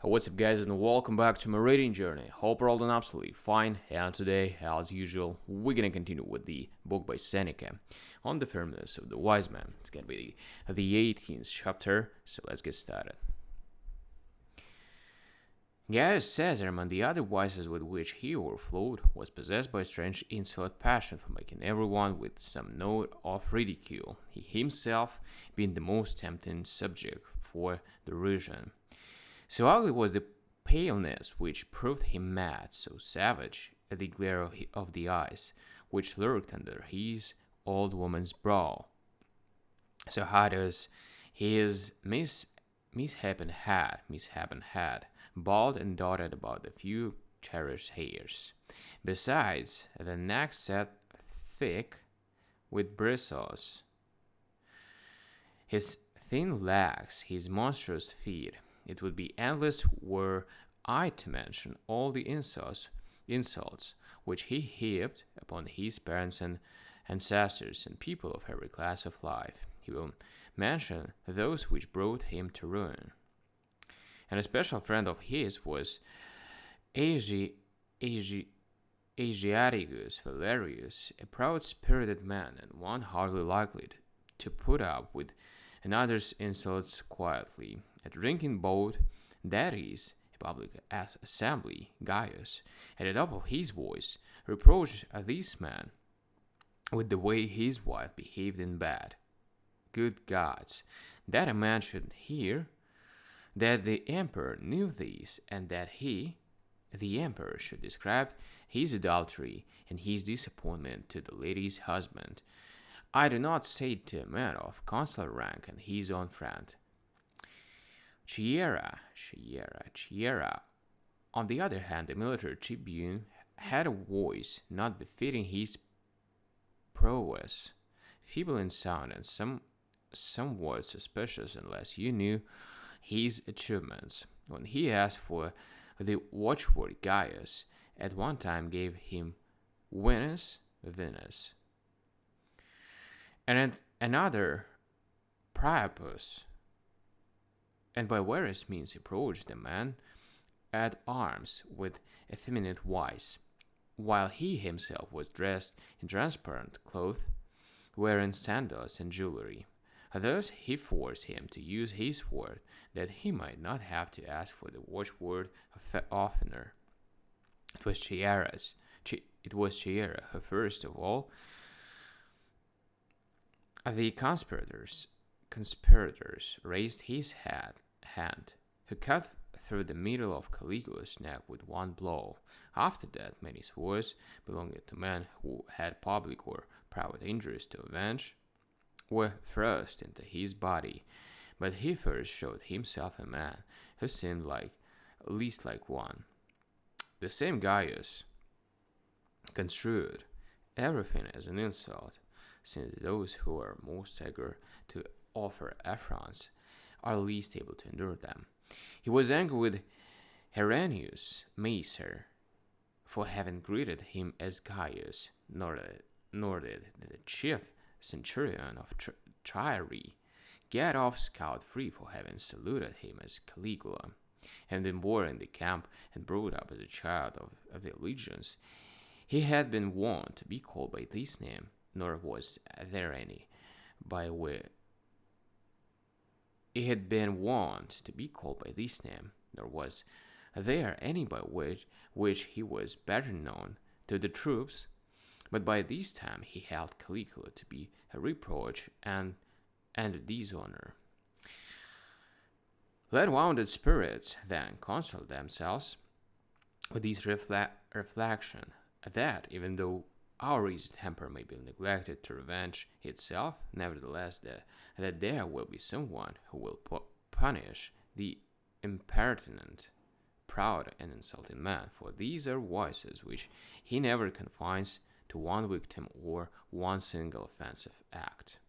What's up, guys, and welcome back to my reading journey. Hope you're all doing absolutely fine. And today, as usual, we're gonna continue with the book by Seneca on the firmness of the wise man. It's gonna be the 18th chapter, so let's get started. Gaius Caesar, among the other vices with which he overflowed, was possessed by a strange insolent passion for making everyone with some note of ridicule, he himself being the most tempting subject for derision. So ugly was the paleness which proved him mad, so savage the glare of the eyes which lurked under his old woman's brow, so hard as his misshapen head, bald and dotted about a few cherished hairs. Besides, the neck set thick with bristles. His thin legs, his monstrous feet, it would be endless were I to mention all the insults which he heaped upon his parents and ancestors and people of every class of life. He will mention those which brought him to ruin. And a special friend of his was Asiaticus Valerius, a proud-spirited man and one hardly likely to put up with another's insults quietly. A drinking bout, that is, a public assembly, Gaius, at the top of his voice, reproached this man with the way his wife behaved in bed. Good gods, that a man should hear that the emperor knew this, and that he, the emperor, should describe his adultery and his disappointment to the lady's husband. I do not say it to a man of consular rank and his own friend. Chiera. On the other hand, the military tribune had a voice not befitting his prowess, feeble in sound and somewhat suspicious unless you knew his achievements. When he asked for the watchword, Gaius at one time gave him Venus, and at another Priapus, and by various means approached the man at arms with effeminate vice, while he himself was dressed in transparent cloth, wearing sandals and jewelry. Thus he forced him to use his sword, that he might not have to ask for the watchword oftener. It was Chiera who first of all the conspirators raised his hand, who cut through the middle of Caligula's neck with one blow. After that, many swords belonging to men who had public or private injuries to avenge were thrust into his body, but he first showed himself a man who seemed least like one. The same Gaius construed everything as an insult, since those who are most eager to offer affronts are least able to endure them. He was angry with Herennius Macer for having greeted him as Gaius, nor did the chief centurion of Triarii get off scot-free for having saluted him as Caligula, having been born in the camp and brought up as a child of the legions. He had been wont to be called by this name, nor was there any by which he was better known to the troops, but by this time he held Caligula to be a reproach and a dishonor. Let wounded spirits then console themselves with this reflection, that even though our easy temper may be neglected to revenge itself, nevertheless that there will be someone who will punish the impertinent, proud, and insulting man, for these are vices which he never confines to one victim or one single offensive act.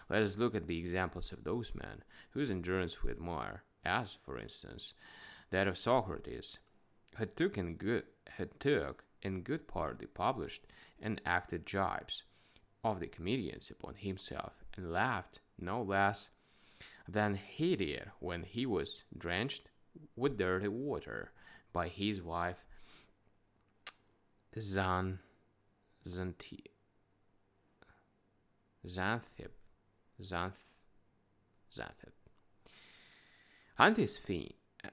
Let us look at the examples of those men whose endurance we admire, as, for instance, that of Socrates, who took in good part the published and acted jibes of the comedians upon himself, and laughed no less than he did when he was drenched with dirty water by his wife Zan Zanti, Xanthip, Xanth, Xanthip.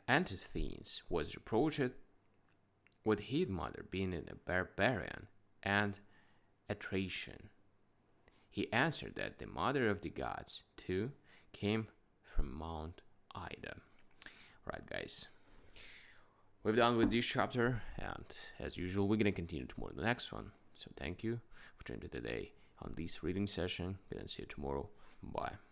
Antisthenes was reproached with his mother being a barbarian and a Thracian. He answered that the mother of the gods, too, came from Mount Ida. Right, guys. We're done with this chapter, and as usual, we're going to continue tomorrow in the next one. So thank you for joining today on this reading session, and see you tomorrow. Bye.